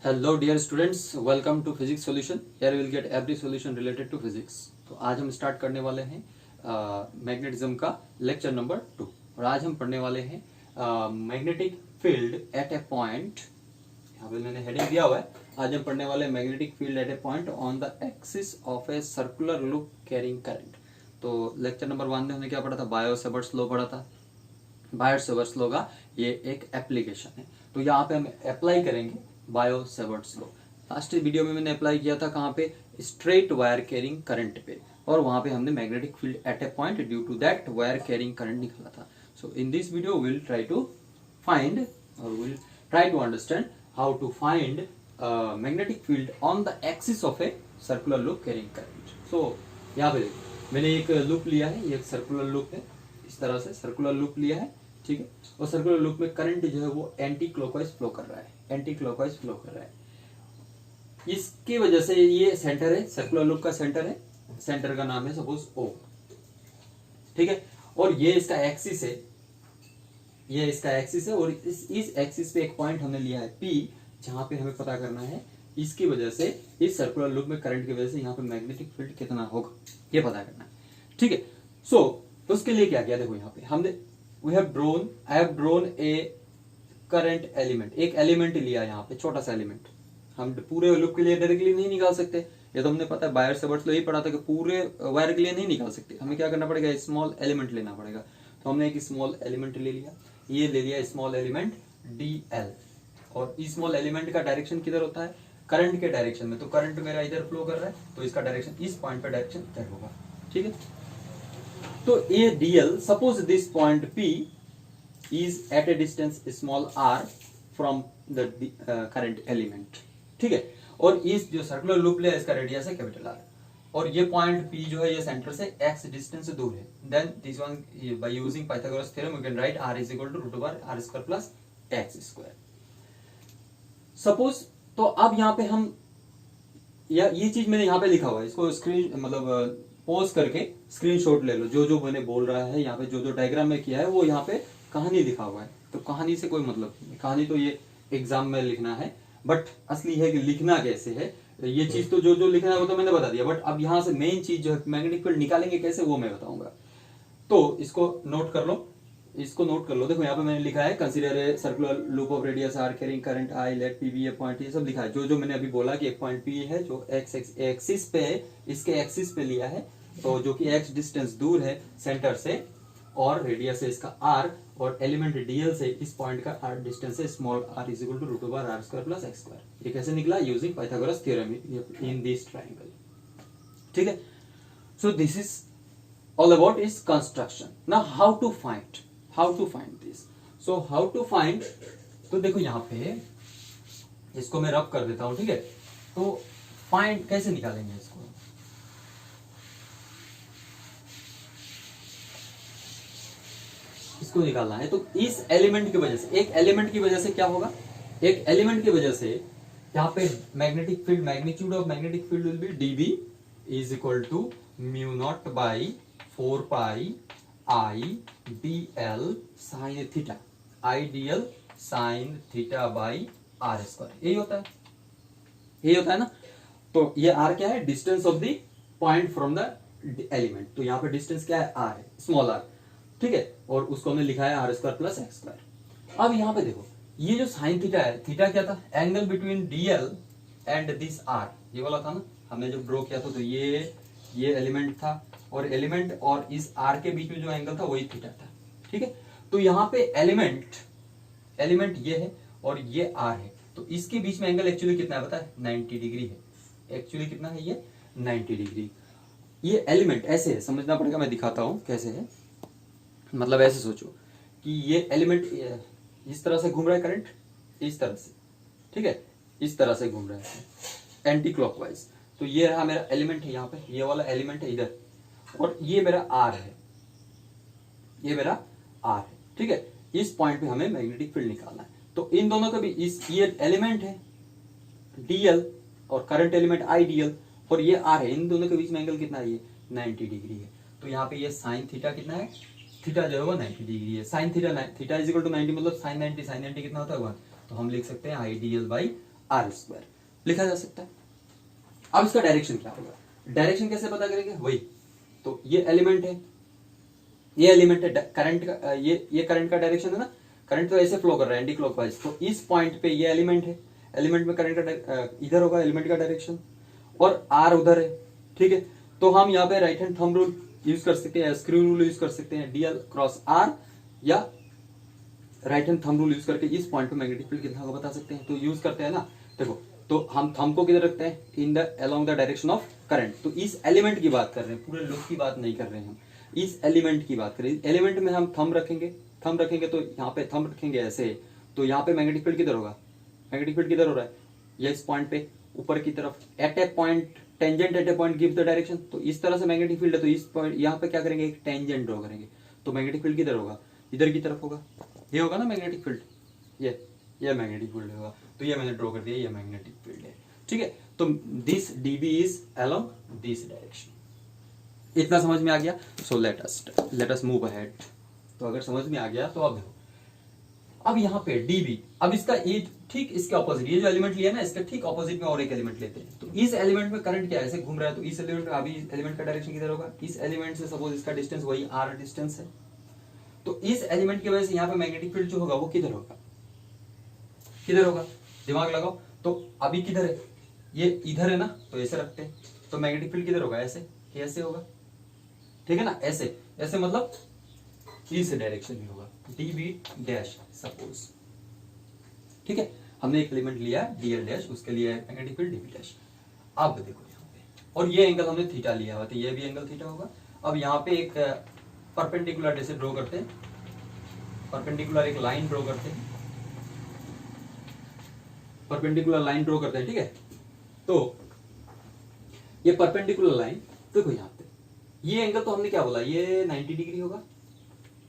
Hello dear students, welcome to physics solution. Here will get every solution related to physics. तो आज हम start करने वाले हैं मैग्नेटिज्म का लेक्चर नंबर 2 और आज हम पढ़ने वाले हैं magnetic field at a point. यहाँ पे मैंने हेडिंग दिया हुआ है। आज हम पढ़ने वाले हैं magnetic field at a point on the axis of a circular loop carrying current. तो लेक्चर नंबर 1 में हमने क्या पढ़ा था? बायो-सेवर्ट्स लॉ पढ़ा था। बायो-सेवर्ट्स लॉ का ये एक एप्लीकेशन है, तो यहाँ पे हम अप्लाई करेंगे बायो-सेवर्ट्स लॉ। लास्ट वीडियो में मैंने अप्लाई किया था कहाँ पे? स्ट्रेट वायर कैरिंग करंट पे, और वहां पे हमने magnetic field at a point due to that wire carrying current निकाला था। So in this video will try to find और will try to understand how to find magnetic field on the axis of a circular loop carrying current. So यहाँ पे मैंने एक loop लिया है, ये एक सर्कुलर लूप है। इस तरह से सर्कुलर लूप लिया है, ठीक है। और सर्कुलर लूप में करंट जो है वो एंटी क्लॉकवाइज फ्लो कर रहा है, एंटी क्लॉकवाइज फ्लो कर रहा है। इसकी वजह से ये सेंटर है, सर्कुलर लूप का सेंटर है, सेंटर का नाम है सपोज O, ठीक है। और ये इसका एक्सिस है, ये इसका एक्सिस है, और इस एक्सिस पे एक पॉइंट हमने लिया है P, जहां पे हमें पता करना है इसकी वजह से, इस सर्कुलर लूप में करंट की वजह से यहाँ पे मैग्नेटिक फील्ड कितना होगा, ये पता करना है, ठीक है। सो उसके लिए क्या किया? देखो यहाँ पे हमने I have drawn a current element, एक एलिमेंट लिया यहाँ पे, छोटा सा एलिमेंट। हम पूरे लूप के लिए डायरेक्टली नहीं निकाल सकते, ये तो हमने पता है, बायो-सेवर्ट्स लॉ यही पढ़ा था कि पूरे वायर के लिए नहीं निकाल सकते, हमें क्या करना पड़ेगा? स्मॉल एलिमेंट लेना पड़ेगा। तो हमने एक स्मॉल एलिमेंट ले लिया, ये ले लिया स्मॉल एलिमेंट dl, और स्मॉल एलिमेंट का डायरेक्शन किधर होता है? करंट के डायरेक्शन में। तो करंट मेरा इधर फ्लो कर रहा है, तो इसका डायरेक्शन, इस पॉइंट पर डायरेक्शन इधर होगा, ठीक है। तो ए dl, suppose this point P is at a distance small r from the current element, ठीक है। और इस जो सर्कुलर लूप लिया इसका रेडियस है कैपिटल R, और ये पॉइंट P जो है ये सेंटर से x डिस्टेंस दूर है। Then this one by using Pythagoras theorem you can write r is equal to √r² plus x²। सपोज, तो अब यहाँ पे हम ये चीज मैंने यहाँ पे लिखा हुआ है, इसको स्क्रीन मतलब पॉज करके स्क्रीनशॉट ले लो। जो जो मैंने बोल रहा है यहाँ पे, जो जो डायग्राम में किया है वो यहाँ पे कहानी लिखा हुआ है। तो कहानी से कोई मतलब नहीं, कहानी तो ये एग्जाम में लिखना है, बट असली है कि लिखना कैसे है, ये चीज तो जो जो लिखना है वो तो मैंने बता दिया। बट अब यहाँ से मेन चीज जो है मैग्नेटिक फील्ड निकालेंगे कैसे, वो मैं बताऊंगा। तो इसको नोट कर लो, इसको नोट कर लो। देखो यहाँ पे मैंने लिखा है consider a circular loop of radius r carrying current I, let P be a point, ये सब लिखा है। जो जो मैंने अभी बोला कि एक पॉइंट P है जो x एक्सिस पे है, इसके एक्सिस पे लिया है, तो जो कि x डिस्टेंस दूर है सेंटर से, और रेडियस है इसका r, और एलिमेंट dl से इस पॉइंट का r डिस्टेंस है small r is equal to √r² plus x²। ये कैसे निकला? Using Pythagoras theorem in this triangle, ठीक है। So this is all about इस construction. Now how to find this. So how to find, तो देखो यहाँ पे इसको मैं रब कर देता हूं, ठीक है। तो फाइंड कैसे निकालेंगे इसको? इसको निकालना है, तो इस एलिमेंट की वजह से, एक एलिमेंट की वजह से क्या होगा? एक एलिमेंट की वजह से यहाँ पे magnetic field, magnitude of magnetic field will be dB is equal to μ0 by 4 pi I dl sine theta, I dl sine theta by r²। यही होता है ना। तो ये r क्या है? Distance of the point from the element. तो यहाँ पे डिस्टेंस क्या है? r है, स्मॉल r, ठीक है। और उसको हमने लिखा है r² plus x²। अब यहाँ पे देखो, ये जो साइन थीटा है, थीटा क्या था? Angle between dl and this r, ये वाला था ना, हमने जब ड्रॉ किया था। तो ये एलिमेंट था, और एलिमेंट और इस r के बीच में जो एंगल था वही थीटा था, ठीक है। तो यहाँ पे एलिमेंट ये है और ये r है, तो इसके बीच में एंगल एक्चुअली कितना है पता है? 90 डिग्री है। एक्चुअली कितना है ये? 90 डिग्री। ये एलिमेंट ऐसे है, समझना पड़ेगा, मैं दिखाता हूं कैसे है। मतलब ऐसे सोचो कि ये एलिमेंट इस तरह से घूम रहा है, करंट इस तरह से, ठीक है, इस तरह से घूम रहा है एंटी क्लॉकवाइज। तो ये रहा मेरा एलिमेंट है, यहाँ पे ये वाला एलिमेंट है इधर, और ये मेरा R है, ये मेरा R है, ठीक है। इस पॉइंट पे हमें मैग्नेटिक फील्ड निकालना है। तो इन दोनों का भी, ये एलिमेंट है dl और करंट एलिमेंट I dl, और ये R है, इन दोनों के बीच में एंगल कितना है? ये 90 डिग्री है। तो यहाँ पे ये साइन थीटा कितना है? थीटा जो है वो 90 डिग्री है। Sine theta is equal to 90, मतलब साइन 90 कितना होता है? 1। तो हम लिख सकते हैं I dl by R square लिखा जा सकता है। अब इसका डायरेक्शन क्या होगा, डायरेक्शन कैसे पता करेंगे, वही तो ये एलिमेंट है, ये एलिमेंट है करंट का, ये करंट का डायरेक्शन है ना, करंट तो ऐसे फ्लो कर रहा है एंटी क्लॉकवाइज, तो इस पॉइंट पे ये एलिमेंट है, एलिमेंट में करंट का इधर होगा एलिमेंट का डायरेक्शन, और आर उधर है, ठीक है। तो हम यहाँ पे right hand thumb rule use कर सकते हैं, स्क्रू रूल यूज कर सकते हैं, डीएल क्रॉस आर, या right hand thumb rule use करके इस पॉइंट पे मैग्नेटिक फील्ड कितना होगा बता सकते हैं। तो यूज करते हैं ना, देखो तो हम थंब को किधर रखते हैं, in the along the direction of current. तो इस एलिमेंट की बात कर रहे हैं, पूरे लुक की बात नहीं कर रहे हैं हम, इस एलिमेंट की बात करें। एलिमेंट में हम थंब रखेंगे, थंब रखेंगे तो यहाँ पे थंब रखेंगे ऐसे, तो यहाँ पे मैग्नेटिक फील्ड किधर होगा, मैग्नेटिक फील्ड किधर हो रहा है, ये इस पॉइंट पे ऊपर की तरफ, at a point tangent at a point give the direction. तो इस तरह से मैग्नेटिक फील्ड है, तो इस पॉइंट यहाँ पे क्या करेंगे, एक टेंजेंट ड्रॉ करेंगे, तो मैग्नेटिक फील्ड किधर होगा, इधर की तरफ होगा, ये होगा ना मैग्नेटिक फील्ड, ये मैग्नेटिक फील्ड होगा। तो ये मैंने ड्रॉ कर दिया, ये मैग्नेटिक फील्ड है, ठीक है। तो this dB is along this direction. इतना समझ में आ गया, so let us move ahead. तो अगर समझ में आ गया तो अब देखो, अब यहाँ पे डीबी, अब इसका ये ठीक इसके ऑपोजिट, ये जो एलिमेंट लिया ना इसका ठीक ऑपोजिट में और एक एलिमेंट लेते हैं। तो इस एलिमेंट में करंट क्या है, ऐसे घूम रहा है, तो इस एलिमेंट का, अभी एलिमेंट का डायरेक्शन किधर होगा, इस एलिमेंट से सपोज इसका डिस्टेंस वही आर डिस्टेंस है, तो इस एलिमेंट की वजह से यहाँ पे मैग्नेटिक फील्ड जो होगा वो किधर होगा, किधर होगा, दिमाग लगाओ। तो अभी किधर है, ये इधर है ना, तो ऐसे रखते हैं, तो मैग्नेटिक फील्ड किधर होगा, ऐसे, ऐसे होगा, ठीक है ना, ऐसे ऐसे मतलब इस डायरेक्शन में होगा, डीबी डैश सपोज, ठीक है। हमने एक एलिमेंट लिया डीएल डैश, उसके लिए मैग्नेटिक फील्ड डीबी डैश। अब देखो यहाँ पे, और ये एंगल हमने थीटा लिया हुआ, तो ये भी एंगल थीटा होगा। अब यहाँ पे एक परपेंडिकुलर जैसे ड्रॉ करते हैं, परपेंडिकुलर एक लाइन ड्रॉ करते हैं, परपेंडिकुलर लाइन ड्रॉ करते हैं, ठीक है। तो ये परपेंडिकुलर लाइन देखो यहाँ पे, ये एंगल तो हमने क्या बोला, ये 90 डिग्री होगा,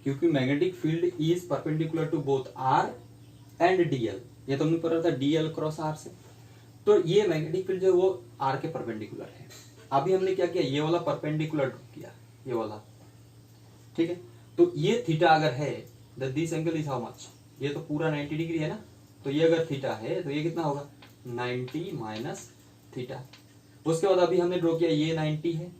क्योंकि magnetic field is perpendicular to both R and DL, ये तो हमने पढ़ा था डीएल क्रॉस आर से। तो ये मैग्नेटिक फील्ड जो है वो आर के परपेंडिकुलर है। अभी हमने क्या किया, ये वाला परपेंडिकुलर किया, ये वाला, ठीक है। तो ये थीटा अगर है, this angle is how much, ये तो पूरा 90 डिग्री है ना, तो ये अगर थीटा है तो ये कितना होगा, 90 माइनस थीटा। उसके बाद अभी हमने ड्रॉ किया, ये 90 है,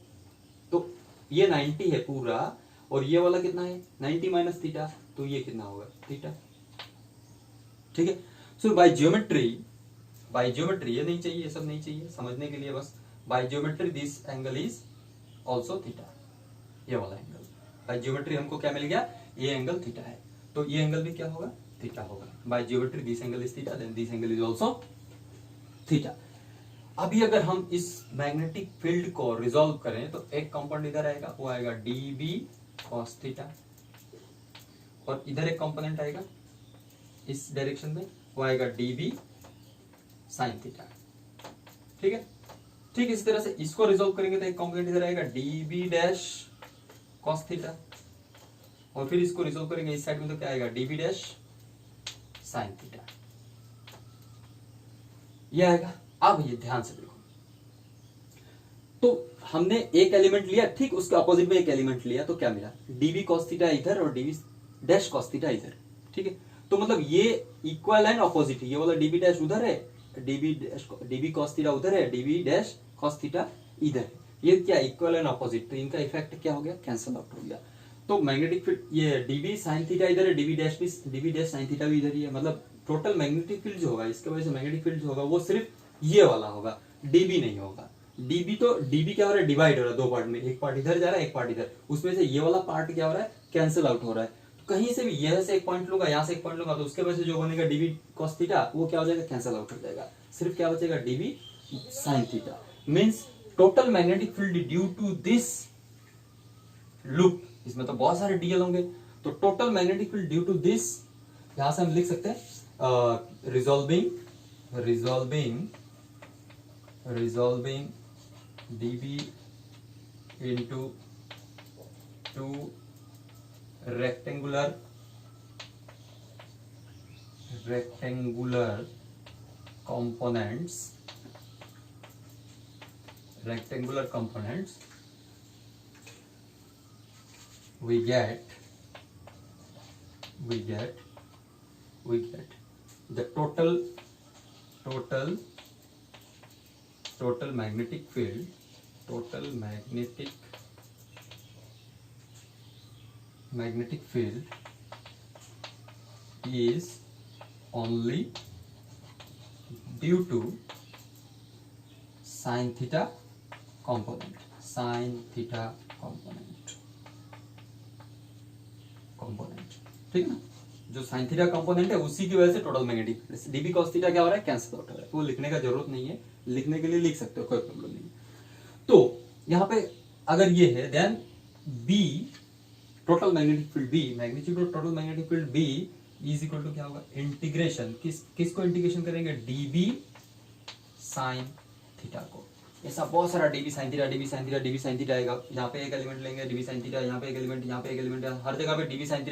तो ये 90 है पूरा, और ये वाला कितना है 90 माइनस थीटा, तो ये कितना होगा, थीटा, ठीक है। सो बाय ज्योमेट्री ये नहीं चाहिए, ये सब नहीं चाहिए, समझने के लिए बस, by geometry this angle is also theta, ये वाला एंगल बाय ज्योमेट्री हमको क्या मिल गया, ये एंगल थीटा है, तो ये एंगल भी क्या होगा, थीटा होगा। By geometry this angle is theta, then this angle is also theta. अभी अगर हम इस मैग्नेटिक फील्ड को रिजॉल्व करें, तो एक कंपोनेंट इधर आएगा, वो आएगा डीबी कॉस थीटा, और इधर एक कंपोनेंट आएगा इस डायरेक्शन में, वो आएगा डीबी साइन थीटा, ठीक है। ठीक इस तरह से इसको रिजॉल्व करेंगे, तो एक कंपोनेंट इधर आएगा डीबी डैश कॉस थीटा, और फिर इसको रिजॉल्व करेंगे इस साइड में, तो क्या आएगा, डीबी डैश साइन थीटा, ये आएगा। अब ये ध्यान से देखो, तो हमने एक एलिमेंट लिया, ठीक उसके ऑपोजिट में एक एलिमेंट लिया, तो क्या मिला, डीबी कॉस थीटा इधर और डीबी डैश कॉस थीटा इधर, ठीक है। तो मतलब ये इक्वल एंड ऑपोजिट है, ये वाला डीबी डैश उधर है, डीबी कॉस थीटा उधर है, डीबी डैश कॉस थीटा इधर है, ये क्या इक्वल एंड ऑपोजिट, तो इनका इफेक्ट क्या हो गया, कैंसल आउट हो गया। तो मैग्नेटिक फील्ड, ये डीबी साइन थीटा इधर है, डीबी डैश साइन थीटा भी इधर ही है, मतलब टोटल मैग्नेटिक फील्ड जो होगा, इसके वजह से मैग्नेटिक फील्ड जो होगा वो सिर्फ ये वाला होगा, डीबी नहीं होगा। डीबी क्या हो रहा है, डिवाइड हो रहा है दो पार्ट में, एक पार्ट इधर जा रहा है, एक पार्ट इधर, उसमें से ये वाला पार्ट क्या हो रहा है, कैंसिल आउट हो रहा है। तो कहीं से भी यहां से एक पॉइंट लूंगा, यहाँ से एक पॉइंट लूंगा, तो उसके वजह से जो बनेगा डीबी कॉस थीटा, वो क्या हो जाएगा, कैंसिल आउट हो जाएगा, सिर्फ क्या बचेगा, DB sine theta. Means total magnetic field due to this loop, इसमें तो बहुत सारे डीएल होंगे, तो total magnetic field due to this, यहां से हम लिख सकते हैं resolving dB into two rectangular components, we get the total magnetic field is only due to sin theta component, ठीक ना। जो sin थीटा कंपोनेंट है उसी की वजह से total magnetic field dB cos theta क्या हो रहा है, कैंसिल आउट हो रहा है। वो लिखने का जरूरत नहीं है, लिखने के लिए लिख सकते हो, कोई प्रॉब्लम नहीं है। तो यहाँ पे अगर ये है then B total magnetic field B, magnitude of total magnetic field B is equal to क्या होगा, इंटीग्रेशन किसको इंटीग्रेशन करेंगे, dB sin थीटा को। ऐसा बहुत सारा dB sin थीटा आएगा। यहाँ पे एक एलिमेंट लेंगे dB sin थीटा, यहाँ पे एक एलिमेंट, यहाँ पे एक एलिमेंट, हर जगह पे dB sin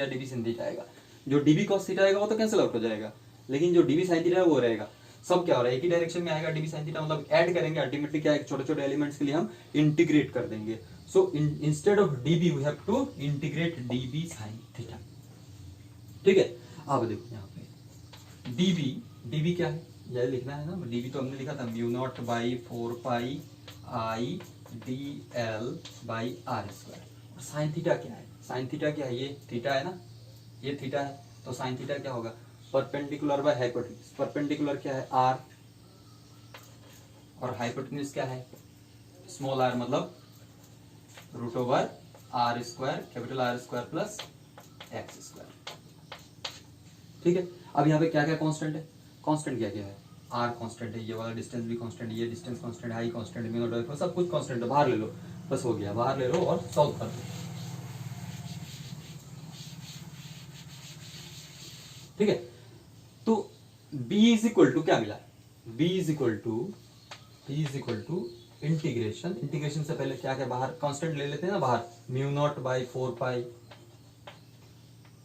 थीटा आएगा। जो dB cos थीटा आएगा वो तो कैंसिल आउट हो जाएगा, लेकिन जो dB sin थीटा है वो रहेगा। सब क्या हो रहा है, एक ही डायरेक्शन में आएगा dB sin थीटा, मतलब ऐड करेंगे अल्टीमेटली क्या है, छोटे छोटे एलिमेंट्स के लिए हम इंटीग्रेट कर देंगे। So instead of dB we have to integrate dB sin theta, ठीक है। अब देखो यहाँ पे dB क्या है, यह लिखना है ना, dB तो हमने लिखा था mu naught by 4 pi I D L by R square. और साइन थीटा क्या है, साइन थीटा क्या है, ये थीटा है ना, ये थीटा है, तो साइन थीटा क्या होगा, परपेंडिकुलर बाय हाइपोटेन्यूज। परपेंडिकुलर क्या है, आर, और हाइपोटेन्यूज क्या है, स्मॉल आर, मतलब root over R square, capital R square plus X square, ठीक है। अब यहाँ पे क्या क्या कांस्टेंट है, कांस्टेंट क्या क्या है, आर कांस्टेंट है, ये वाला डिस्टेंस भी कांस्टेंट है, ये डिस्टेंस कांस्टेंट है, आई कांस्टेंट है, म्यू नॉट, सब कुछ कांस्टेंट है। बाहर ले लो, बस हो गया, बाहर ले लो और सॉल्व कर दो, ठीक है। तो B इज इक्वल टू क्या मिला, B is equal to integration से पहले क्या क्या बाहर कांस्टेंट ले लेते हैं ना, बाहर mu naught by 4 pi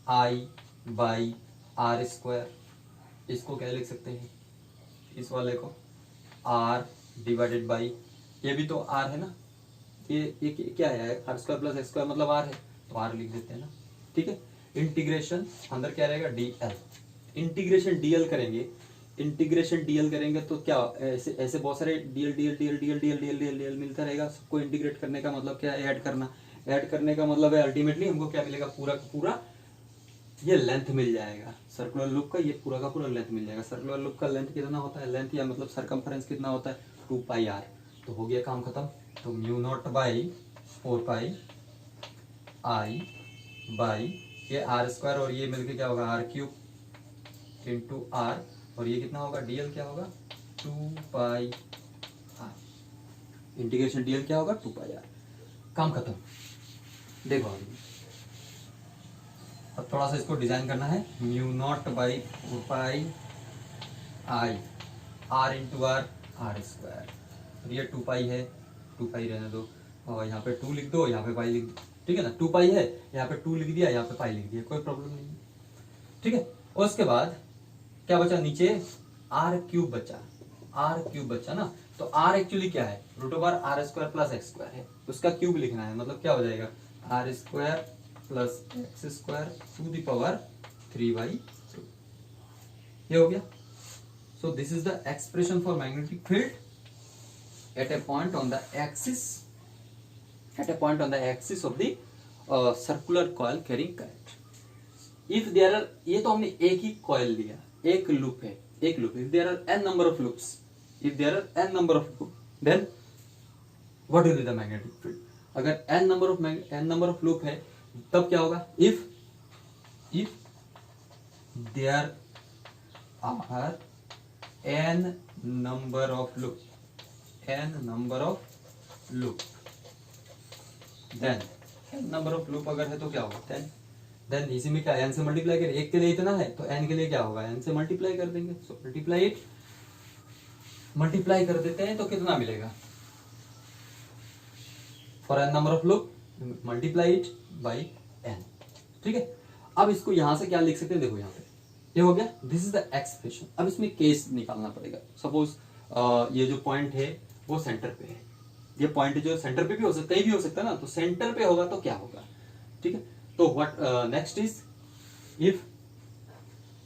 I by R square. इसको क्या लिख सकते हैं, इस वाले को r डिवाइडेड बाई, ये भी तो r है ना, ये क्या है, R square plus X square मतलब r है, तो r लिख देते हैं ना, ठीक है। इंटीग्रेशन अंदर क्या रहेगा, dl, इंटीग्रेशन dl करेंगे तो क्या ऐसे बहुत सारे dl मिलता रहेगा। सबको इंटीग्रेट करने का मतलब क्या है, ऐड करने का मतलब है अल्टीमेटली हमको क्या मिलेगा, पूरा का पूरा ये लेंथ मिल जाएगा सर्कुलर लूप का, ये पूरा का पूरा लेंथ मिल जाएगा। सर्कुलर लूप का लेंथ कितना होता है, लेंथ या मतलब सरकमफरेंस कितना होता है, 2 पाई r। तो हो गया काम खत्म। तो mu naught by 4 pi I by ये आर स्क्वायर और ये मिलके क्या होगा, r क्यूब इंटू आर, और ये कितना होगा, dl क्या होगा, 2 पाई r। इंटीग्रेशन dl क्या होगा, 2 पाई r। काम खत्म। देखो अब थोड़ा सा इसको डिजाइन करना है, mu naught by 4 pi I R into R square, ये 2 पाई है, 2 पाई रहने दो, और यहाँ पे 2 लिख दो, यहाँ पे पाई लिख दो, ठीक है ना। 2 पाई है, यहाँ पे 2 लिख दिया, यहाँ पे पाई लिख दिया, कोई प्रॉब्लम नहीं है, ठीक है। और उसके बाद क्या बचा, नीचे आर क्यूब बचा ना, तो आर एक्चुअली क्या है, root over R square plus X square है, उसका क्यूब लिखना है, मतलब क्या हो जाएगा, R square plus X square to the power 3/2, ये हो गया। So this is the expression for magnetic field at a point on the axis of the circular coil carrying current. If there are, ये तो हमने एक ही coil लिया, एक loop है, if there are n number of loops, then what will be the magnetic field? अगर n number of loop है तब क्या होगा, if there are n number of loop, then n number of loop अगर है तो क्या होगा, then इसी में क्या n से मल्टीप्लाई करें, एक के लिए इतना है तो n के लिए क्या होगा, n से मल्टीप्लाई कर देंगे। सो मल्टीप्लाई कर देते हैं तो कितना मिलेगा, for n number of loop multiply it by n, ठीक है। अब इसको यहां से क्या लिख सकते हैं, देखो यहाँ पे ये हो गया, दिस इज द एक्सप्रेशन। अब इसमें केस निकालना पड़ेगा। सपोज ये जो पॉइंट है वो सेंटर पे है, ये पॉइंट जो सेंटर पे भी हो सकता है, कहीं भी हो सकता है ना, तो सेंटर पे होगा तो क्या होगा, ठीक है। तो what next is, if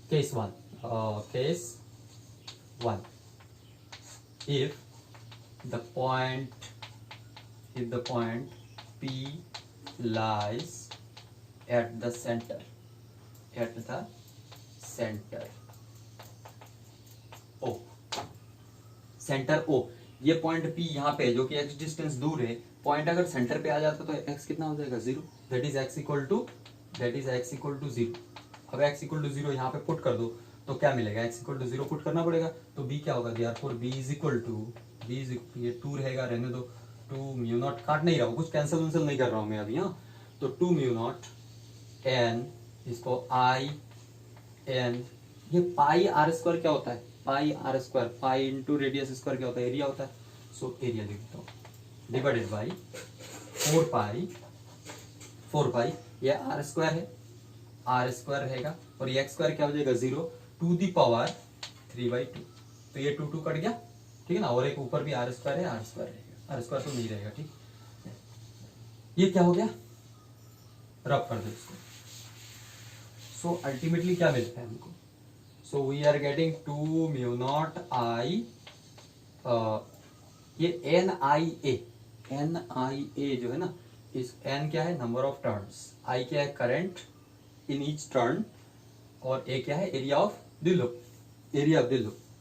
case one, if the point P lies at the center O, centre O। ये पॉइंट P यहाँ पे है जो कि x डिस्टेंस दूर है। पॉइंट अगर सेंटर पे आ जाता तो x कितना हो जाएगा 0, that is x equal to 0। अब x इक्वल टू 0 यहाँ पे पुट कर दो तो क्या मिलेगा, x इक्वल टू 0 पुट करना पड़ेगा तो b क्या होगा, therefore b is equal to ये 2 रहेगा, रहने दो, 2 म्यू नॉट, काट नहीं रहा हूँ, कुछ कैंसिल नहीं कर रहा हूँ मैं अभी। हाँ, तो 2 म्यू नॉट n, इसको i n, ये पाई आर स्क्वायर क्या होता है, pi are square, pi into radius square क्या होता है, एरिया होता है। सो एरिया लिखता हूँ डिवाइडेड बाई 4 पाई, ये आर स्क्वायर है, आर स्क्वायर रहेगा और ये एक्स स्क्वायर क्या हो जाएगा 0 टू दी पावर 3/2, तो ये 2 कट गया, ठीक है ना, और एक ऊपर भी आर स्क्वायर है, आर स्क्वायर रहेगा, आर स्क्वायर तो नहीं रहेगा, ठीक। ये क्या हो गया, रब कर दो इसको। सो अल्टीमेटली क्या मिलता है हमको, so we are getting 2 mu naught I, ये एन आई ए जो है ना, इस एन क्या है, नंबर ऑफ टर्न्स, आई क्या है, करंट इन ईच टर्न, और ए क्या है, area of the loop,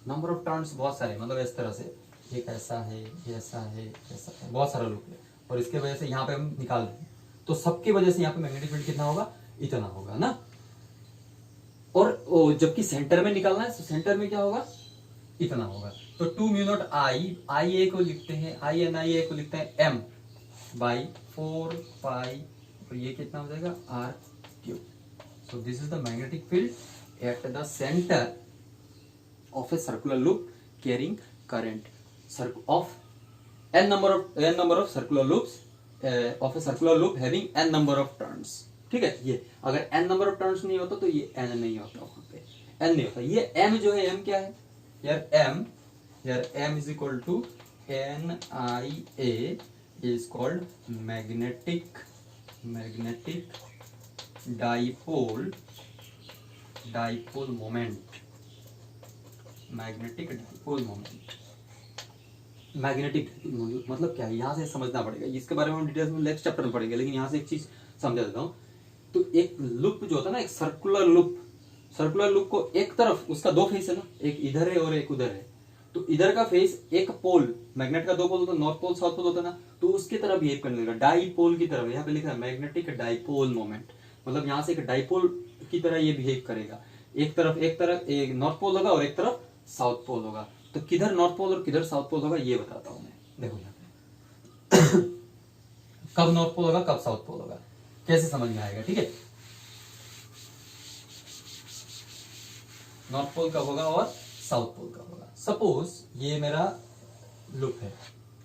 number of turns बहुत सारे, मतलब इस तरह से एक ऐसा है, ये ऐसा है, ऐसा है, बहुत सारा लूप है, और इसके वजह से यहाँ पे हम निकाल रहे हैं, तो सबकी वजह से यहाँ पे मैग्नेटिक फील्ड कितना होगा, इतना होगा ना। और जबकि सेंटर में निकालना है तो सेंटर में क्या होगा, इतना होगा। तो 2 म्यू नॉट आई ए को लिखते हैं, आई एन आई ए को लिखते हैं m बाई 4 पाई, और ये कितना हो जाएगा r cube. So this is the magnetic field at the centre of a circular loop carrying current of n number of circular loops of a circular loop having n number of turns, ठीक है। ये अगर n number of turns नहीं होता तो ये n नहीं होता, वहां पे n नहीं होता। ये m जो है, m क्या है यार, m is equal to N I A is called magnetic dipole moment, magnetic मतलब क्या है, यहां से समझना पड़ेगा, इसके बारे में हम डिटेल्स में नेक्स्ट चैप्टर में पढ़ेंगे, लेकिन यहां से एक चीज समझा देता हूं। तो एक लूप जो होता है ना, एक सर्कुलर लूप को एक तरफ उसका दो फेस है ना, एक इधर है और एक उधर है, तो इधर का फेस एक पोल, मैग्नेट का दो पोल होता है, नॉर्थ पोल साउथ पोल होता है ना, तो उसकी तरफ बिहेव करने लगेगा, डाईपोल की तरफ। यहाँ पे लिखा है मैग्नेटिक डाईपोल मोमेंट, मतलब यहाँ से एक डाईपोल की तरह ये बिहेव करेगा, एक तरफ एक नॉर्थ पोल होगा और एक तरफ साउथ पोल होगा। तो किधर नॉर्थ पोल और किधर साउथ पोल होगा ये बताता हूं मैं, देखो यहाँ पे कब नॉर्थ पोल होगा कब साउथ पोल होगा, कैसे समझ में आएगा, ठीक है। नॉर्थ पोल कब होगा और साउथ पोल कब होगा। सपोज ये मेरा लूप है,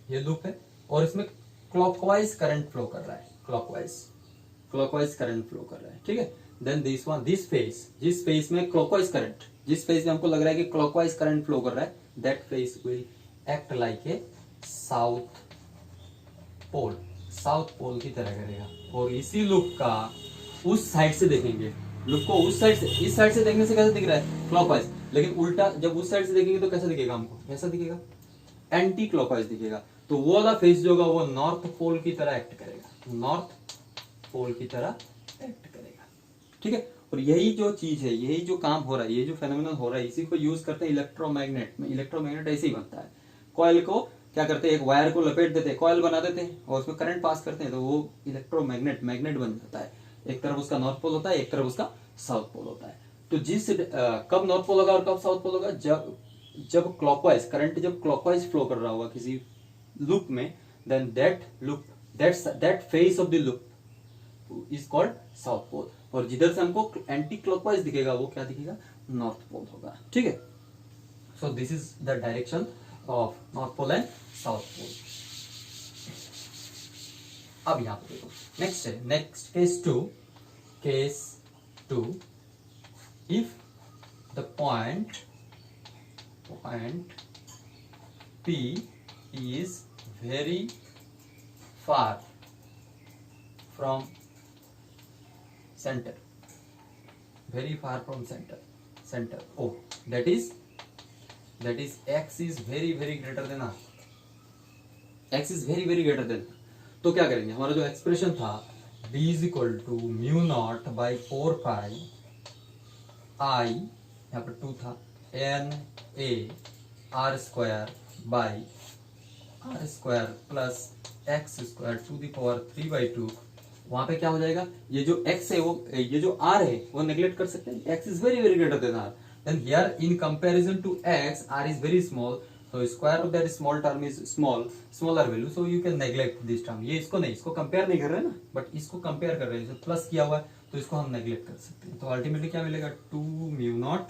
ये लूप है और इसमें क्लॉकवाइज करंट फ्लो कर रहा है, क्लॉकवाइज करंट फ्लो कर रहा है, ठीक है। देन दिस फेस में क्लॉकवाइज करंट, जिस फेस में हमको लग रहा है कि क्लॉकवाइज करंट फ्लो कर रहा है, that face will act like a south pole की तरह करेगा। और इसी लूप का उस साइड से देखेंगे, लूप को उस साइड से, इस साइड से देखने से कैसे दिख रहा है, क्लॉकवाइज, लेकिन उल्टा जब उस साइड से देखेंगे तो कैसा दिखेगा हमको, ऐसा दिखेगा, एंटी क्लॉकवाइज दिखेगा। तो वो वाला फेस जो होगा वो नॉर्थ पोल की तरह एक्ट करेगा, ठीक है। और यही जो चीज है, यही जो काम हो रहा है, ये जो फेनोमेनन हो रहा है, इसी को यूज करते हैं इलेक्ट्रोमैग्नेट में। इलेक्ट्रोमैग्नेट ऐसे ही बनता है, कॉइल को क्या करते हैं, एक वायर को लपेट देते हैं, कॉइल बना देते हैं और उसमें करंट पास करते हैं, तो वो मैग्नेट बन जाता है। एक तरफ उसका नॉर्थ पोल होता है, एक तरफ उसका साउथ पोल होता है। तो कब नॉर्थ पोल होगा और कब साउथ पोल होगा, जब क्लॉकवाइज करंट जब क्लॉकवाइज फ्लो कर रहा होगा किसी लूप में, then that face of the loop is called south pole. और जिधर से हमको एंटी क्लॉकवाइज दिखेगा वो क्या दिखेगा, नॉर्थ पोल होगा, ठीक है। So this is the direction of north pole and south pole. अब यहां पे देखो next case two, if the point P is very far from center, O, that is x is very greater than r, x is very very greater than, तो क्या करेंगे, हमारा जो expression था b is equal to mu naught by 4 pi I, यहाँ पर 2 था, N A R square by R square plus X square to the power 3/2, वहां पे क्या हो जाएगा, ये जो x है वो, ये जो r है वो नेग्लेक्ट कर सकते हैं, x is very very greater than r, then here in comparison to x r is very small, so square of that small term is smaller value, so you can neglect this term. ये इसको नहीं, इसको compare नहीं कर रहे हैं ना, but इसको कंपेयर कर रहे हैं, प्लस किया हुआ है तो इसको हम नेग्लेक्ट कर सकते हैं, तो अल्टीमेटली क्या मिलेगा, 2 mu naught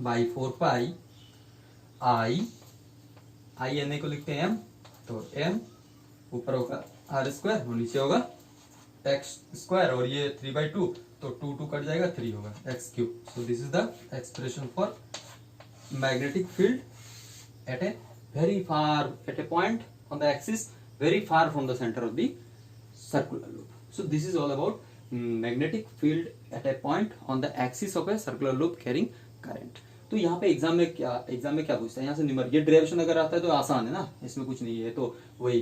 by 4 pi I N A को लिखते हैं m, तो m ऊपर होगा r स्क्वायर और नीचे होगा x स्क्वायर, और ये 3/2, तो 2 कट जाएगा, 3 होगा x cube. So this is the expression for magnetic field at a very far, at a point on the axis very far from the center of the circular loop. So this is all about magnetic field at a point on the axis of a circular loop carrying current. तो यहाँ पे exam में क्या पूछता है, यहाँ से न्यूमर, ये डायरेक्शन अगर आता है तो आसान है ना, इसमें कुछ नहीं है, तो वही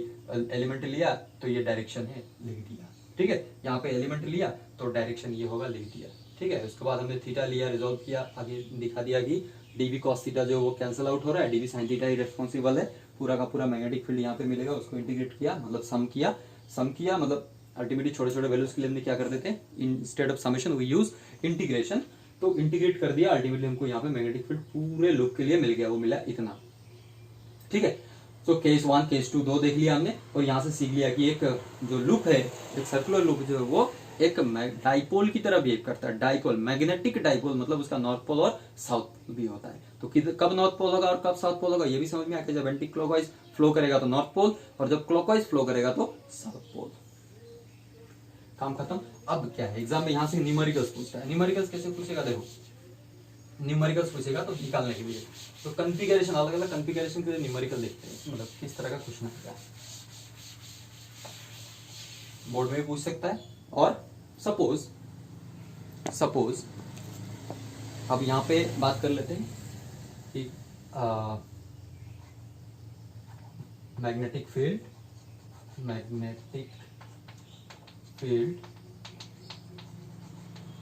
एलिमेंट लिया तो ये डायरेक्शन है, लिख दिया, ठीक है, यहाँ पे एलिमेंट लिया तो डायरेक्शन ये होगा, लिख दिया, ठीक है. उसके बाद हमने थीटा लिया, रिजोल्व किया, आगे दिखा दिया कि डीवी कॉस थीटा जो वो कैंसिल आउट हो रहा है, डीवी साइन थीटा ही रिस्पॉन्सिबल है, पूरा का पूरा मैग्नेटिक फील्ड यहाँ पे मिलेगा, उसको इंटीग्रेट किया, मतलब सम किया मतलब अल्टीमेटली छोटे छोटे वैल्यूज के लिए हमने क्या कर देते हैं, instead of summation we use integration, तो इंटीग्रेट कर दिया, अल्टीमेटली हमको यहाँ पे मैग्नेटिक फील्ड पूरे लूप के लिए मिल गया, वो मिला इतना, ठीक है. तो केस 1 केस 2 दो देख लिया हमने, और यहाँ से सीख लिया कि एक जो लूप है, एक सर्कुलर लूप जो है वो एक डाइपोल की तरह बिहेव करता है, डाइपोल, मैग्नेटिक डाइपोल, मतलब उसका नॉर्थ पोल और साउथ भी होता है, तो कब नॉर्थ पोल होगा और कब साउथ पोल होगा ये भी समझ में आके, जब एंटी क्लॉकवाइज फ्लो करेगा तो नॉर्थ पोल, और जब क्लॉकवाइज फ्लो करेगा तो साउथ पोल. काम खत्म. अब क्या है, एग्जाम में यहाँ से न्यूमेरिकल्स पूछता है, न्यूमेरिकल्स कैसे पूछेगा, देखो न्यूमेरिकल्स पूछेगा तो निकालने के लिए, तो कॉन्फ़िगरेशन, अलग अलग कॉन्फ़िगरेशन के लिए न्यूमेरिकल देखते हैं, मतलब किस तरह का क्वेश्चन है, बोर्ड में भी पूछ सकता है. और सपोज अब यहाँ पे बात कर लेते हैं कि magnetic field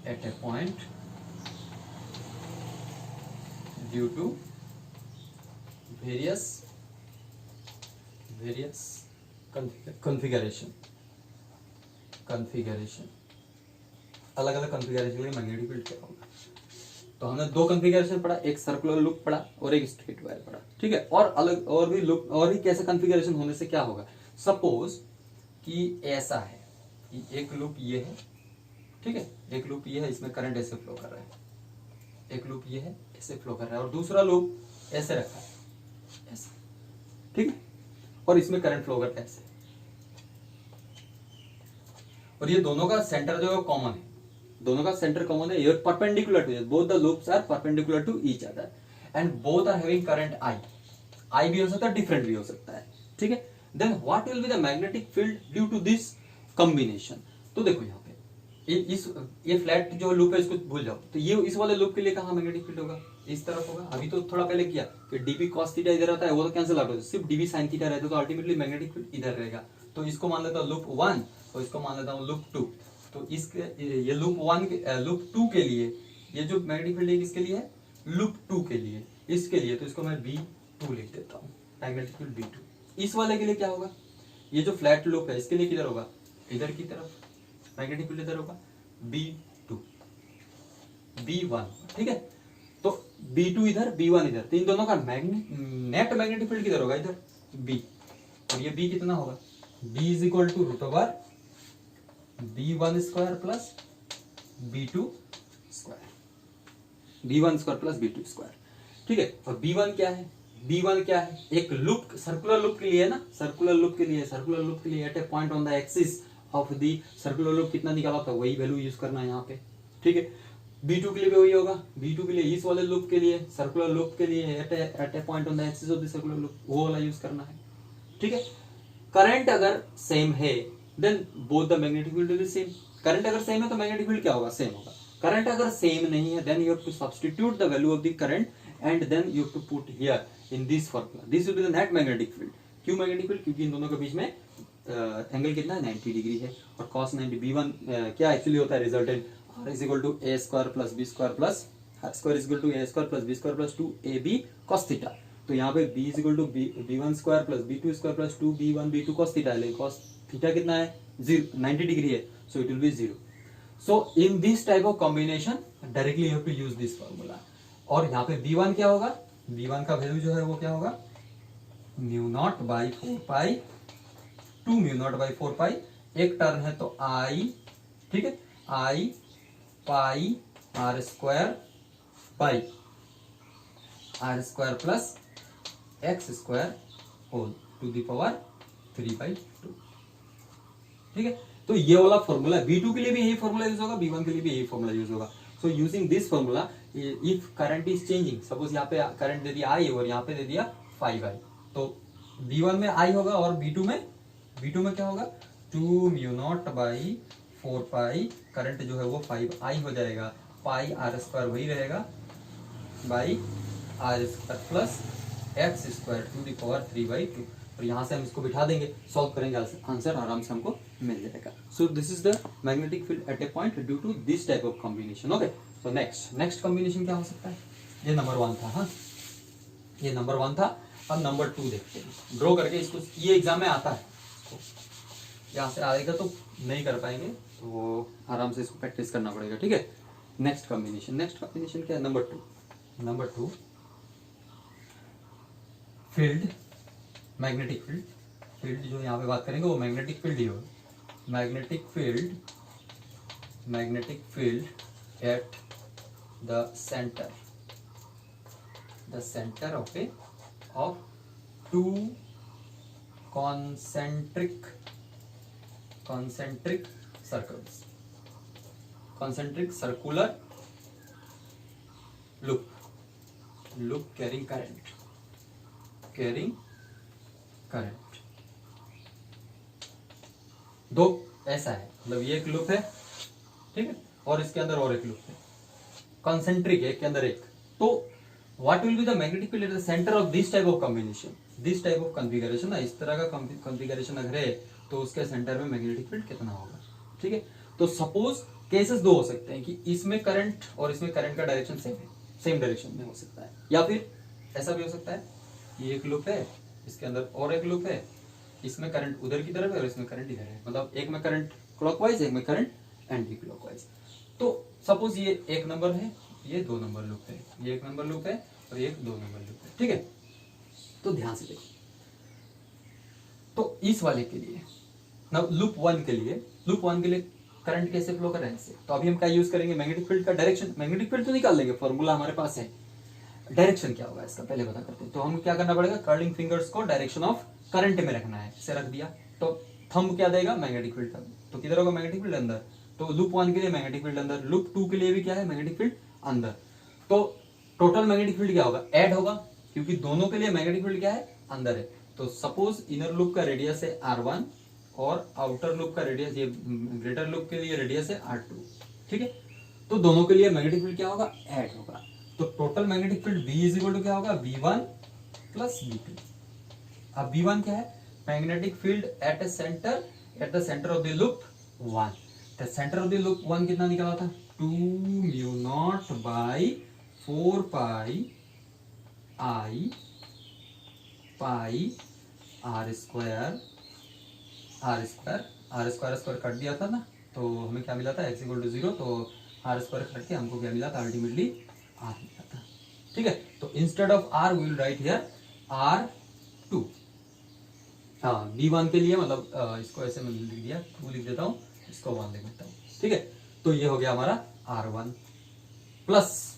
at a point due to various configuration, अलग अलग कॉन्फ़िगरेशन के लिए मैग्नेटिक फील्ड क्या होगा. तो हमने दो कॉन्फ़िगरेशन पढ़ा, एक सर्कुलर लूप पढ़ा और एक स्ट्रेट वायर पढ़ा, ठीक है. और अलग और भी लूप और भी कैसे कॉन्फ़िगरेशन होने से क्या होगा, सपोज कि ऐसा है कि एक लूप ये है, ठीक है, एक लूप ये है, इसमें करंट ऐसे फ्लो कर रहा है, एक लूप ये है ऐसे फ्लो कर रहा है, और दूसरा लूप ऐसे रखा है, ऐसे, ठीक है, और इसमें करंट फ्लो करता है ऐसे, और ये दोनों का सेंटर जो है कॉमन है, दोनों का सेंटर कॉमन है, ये perpendicular to, both the loops are perpendicular to each other and both are having current I भी हो सकता है, डिफरेंट भी हो सकता है, ठीक है. Then what will be the magnetic field due to this combination. तो देखो यहाँ पे ये फ्लैट जो लूप है इसको भूल जाओ, तो ये इस वाले लूप के लिए कहाँ मैग्नेटिक फील्ड होगा, इस तरफ होगा. अभी तो थोड़ा पहले किया कि डीबी कॉस थीटा इधर आता है, वो तो कैंसिल आउट हो, सिर्फ डीबी साइन थीटा रहता है, तो अल्टीमेटली मैग्नेटिक फील्ड इधर रहेगा. तो इसको मान लेता हूँ लूप 1 और इसको मान लेता हूँ लूप 2. तो इसके ये लूप 2 के लिए ये जो मैग्नेटिक फील्ड है किसके लिए है, लूप 2 के लिए, इसके लिए, तो इसको मैं B2 लिख देता हूँ, मैग्नेटिक फील्ड B2. इस वाले के लिए क्या होगा, ये जो फ्लैट लूप है इसके लिए किधर होगा, इधर की तरफ मैग्नेटिक फील्ड इधर होगा, B2 B1, ठीक है. तो B2 इधर B1 इधर, तो इन दोनों का नेट मैग्नेटिक फील्ड किधर होगा, इधर B, और ये B कितना होगा, B is equal to root over B1 square plus B2 square, B1 square plus B2 square, ठीक है. और B1 क्या है, B1 क्या है, एक लूप, सर्कुलर लूप के लिए है ना, सर्कुलर लूप के लिए at a point on the axis of the circular loop कितना निकाला था, वही वैल्यू यूज करना है यहाँ पे, ठीक है. B2 के लिए भी वही होगा, B2 के लिए इस वाले लूप के लिए, सर्कुलर लूप के लिए at a point on the axis of the circular loop, वो वाला यूज करना है, ठीक है. करंट अगर सेम है then both the magnetic field will be same. Current अगर सेम है तो मैग्नेटिक फील्ड क्या होगा, सेम होगा. करंट अगर सेम नहीं है then you have to substitute the value of the current and then you have to put here in this formula, this will be the net magnetic field. क्यों magnetic field? क्योंकि इन दोनों के बीच में angle कितना है, 90 डिग्री है। और cos 90 B1 क्या एक्चुअली होता है, resultant R is equal to A square plus B square plus R square is equal to A square plus B square plus 2ab cos theta. तो यहाँ पे b is equal to b1 square plus b2 square plus 2b1 b2 cos theta है, लेकिन cos theta कितना है, 90 degree है, so it will be 0। So in this type of combination directly you have to use this formula. और यहाँ पे b1 क्या होगा, b1 का वैल्यू जो है वो क्या होगा, mu naught by 4 pi 2 mu naught by 4 pi, एक टर्म है तो i, ठीक है, i pi are square by R square plus X square whole to the power 3/2, ठीक है। तो ये वाला फॉर्मूला B2 के लिए भी यही फॉर्मूला यूज होगा, B1 के लिए भी यही फॉर्मूला यूज होगा। So using this formula, if current is changing, suppose यहाँ पे करंट दे दिया I और यहाँ पे दे दिया 5I, तो B1 में I होगा और B2 में क्या होगा, 2 mu naught by 4 pi, current जो है वो 5I हो जाएगा, पाई आर स्क्वायर वही रहेगा by R square plus X square to the power 3/2। और यहाँ से हम इसको बिठा देंगे, सॉल्व करेंगे, आंसर आराम से हमको मिल जाएगा। So this is the magnetic field at a point due to this type of combination. Okay, so next combination क्या हो सकता है, ये नंबर 1 था, हाँ ये नंबर 1 था। अब नंबर 2 देखते हैं, ड्रॉ करके इसको, ये एग्जाम में आता है, यहाँ से आएगा तो नहीं कर पाएंगे, तो आराम से इसको प्रैक्टिस करना पड़ेगा, ठीक है। नेक्स्ट कॉम्बिनेशन क्या है, नंबर 2 फील्ड, मैग्नेटिक फील्ड जो यहाँ पे बात करेंगे वो मैग्नेटिक फील्ड ही होगा। Magnetic field at the centre of two concentric circles, concentric circular loop carrying current, दो ऐसा है, मतलब ये एक लूप है, ठीक है, और इसके अंदर और एक लूप है, कॉन्सेंट्रिक है, एक के अंदर एक। तो what will be the magnetic field at the centre of this type of combination, this type of configuration, इस तरह का कॉन्फ़िगरेशन अगर है तो उसके सेंटर में मैग्नेटिक फील्ड कितना होगा, ठीक है। तो सपोज केसेस दो हो सकते हैं कि इसमें करंट और इसमें करंट का डायरेक्शन सेम है, सेम डायरेक्शन में हो सकता है, या फिर ऐसा भी हो सकता है, ये एक लूप है, इसके अंदर और एक लूप है, इसमें करंट उधर की तरफ है और इसमें करंट इधर है, मतलब एक में करंट क्लॉकवाइज, एक में करंट एंटी क्लॉकवाइज। तो सपोज ये 1 नंबर है, ये 2 नंबर लूप है, ये 1 नंबर लूप है और ये 2 नंबर लूप है, ठीक है। तो ध्यान से देखिए, तो इस वाले के लिए लूप 1 के लिए करंट कैसे फ्लो कर रहा है इससे, तो अभी हम क्या यूज करेंगे, मैग्नेटिक फील्ड का डायरेक्शन, मैग्नेटिक फील्ड तो निकाल लेंगे, फॉर्मूला हमारे पास है, डायरेक्शन क्या होगा इसका पहले पता करते हैं। तो हम क्या करना पड़ेगा, कर्लिंग फिंगर्स को डायरेक्शन ऑफ करंट में रखना है, इसे रख दिया, तो थंब क्या देगा, मैग्नेटिक फील्ड का, तो किधर होगा, मैग्नेटिक फील्ड अंदर। तो लूप 1 के लिए मैग्नेटिक फील्ड अंदर, लूप 2 के लिए भी क्या है, मैग्नेटिक फील्ड अंदर। तो टोटल मैग्नेटिक फील्ड क्या होगा, ऐड होगा, क्योंकि दोनों के लिए मैग्नेटिक फील्ड क्या है, अंदर है। तो सपोज इनर लूप का रेडियस है R1 और आउटर लूप का रेडियस, ये ग्रेटर लूप के लिए रेडियस है R2, ठीक है। तो दोनों के लिए मैग्नेटिक फील्ड क्या होगा, ऐड होगा। तो total magnetic field B is equal to क्या होगा, V1 प्लस V2। अब V1 क्या है, magnetic field at the centre of the loop 1। The centre of the loop 1 कितना निकाला था, 2 mu naught by 4 pi I pi are square cut दिया था ना, तो हमें क्या मिला था, x इक्वल टू 0, तो आर स्क्वायर कट के हमको क्या मिला था, अल्टीमेटली r मिला था, ठीक है। तो instead of r we will write here R2। हाँ, B1 के लिए मतलब इसको ऐसे मैं लिख दिया, 2 लिख देता हूँ, इसको 1 लिख देता हूँ, ठीक है। तो ये हो गया हमारा R1 प्लस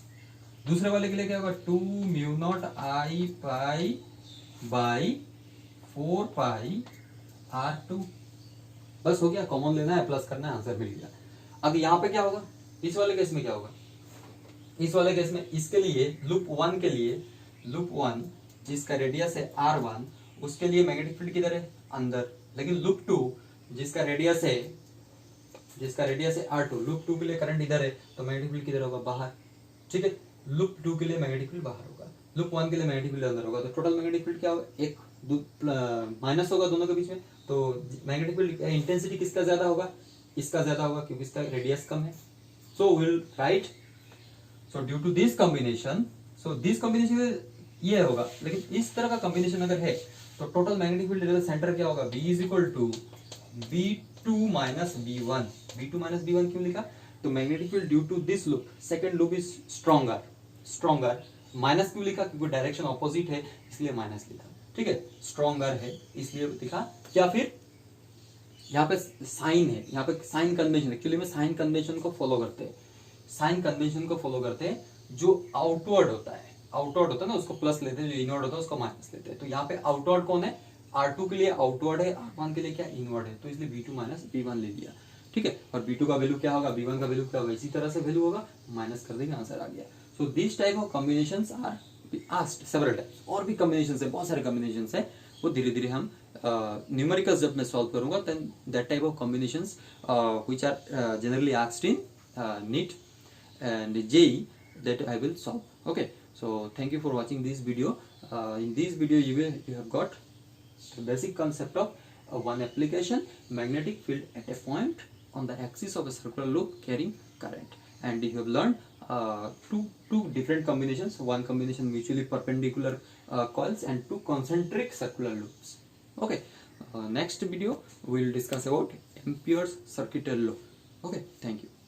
दूसरे वाले के लिए क्या होगा, 2 mu not I pi by 4 pi R2। बस हो गया, कॉमन लेना है, प्लस करना है, आंसर मिल गया। अब यहाँ पे क्या होगा, इस वाले केस में क्या होगा, इस वाले केस में इसके लिए लूप 1 के लिए, लूप 1 जिसका रेडियस है R1, उसके लिए मैग्नेटिक फील्ड किधर है, अंदर। लेकिन लूप 2 जिसका रेडियस है R2, लूप 2 के लिए करंट इधर है, तो मैग्नेटिक फील्ड किधर होगा, बाहर, ठीक है। लूप 2 के लिए मैग्नेटिक फील्ड बाहर होगा, लूप 1 के लिए मैग्नेटिक फील्ड अंदर होगा। तो टोटल मैग्नेटिक फील्ड क्या होगा, एक माइनस होगा दोनों के बीच में, तो मैग्नेटिक फील्ड इंटेंसिटी किसका ज्यादा होगा, इसका ज्यादा होगा क्योंकि इसका रेडियस कम है. So will write, so due to this combination, so this combination ये होगा, लेकिन इस तरह का कॉम्बिनेशन अगर है तो टोटल मैग्नेटिक फील्ड सेंटर क्या होगा, B is equal to V2 minus B1. V2 minus B1 क्यों लिखा, तो magnetic field due to this loop, second loop is stronger. Minus क्यों लिखा, क्योंकि डायरेक्शन ऑपोजिट है इसलिए माइनस लिखा. ठीक है, स्ट्रॉन्गर है इसलिए लिखा. या फिर यहाँ पे साइन है, यहाँ पे साइन कन्वेंशन, एक्चुअली में साइन कन्वेंशन को फॉलो करते हैं, साइन कन्वेंशन को फॉलो करते हैं. जो आउटवर्ड होता है ना उसको प्लस लेते हैं, जो इनवर्ड होता है उसको माइनस लेते हैं. तो यहाँ पे आउटवर्ड कौन है, R2 के लिए आउटवर्ड है, R1 के लिए क्या इनवर्ड है, तो इसलिए V2 माइनस B1 ले लिया. ठीक है, और B2 का वैल्यू क्या होगा, B1 का वैल्यू क्या होगा, इसी तरह से वैल्यू होगा, माइनस कर देंगे, आंसर आ गया. So this type of combinations are asked several types. और भी कॉम्बिनेशंस है, बहुत सारे कॉम्बिनेशंस है, वो धीरे धीरे हम न्यूमेरिकल्स जब मैं सॉल्व करूंगा, then that type of combinations which are generally asked in NEET and JEE that I will solve. Okay, so thank you for watching this video. In this video you have got the basic concept of one application, magnetic field at a point on the axis of a circular loop carrying current, and you have learned two different combinations, one combination mutually perpendicular coils and two concentric circular loops. Okay, next video we will discuss about Ampere's circuitry law. Okay, thank you.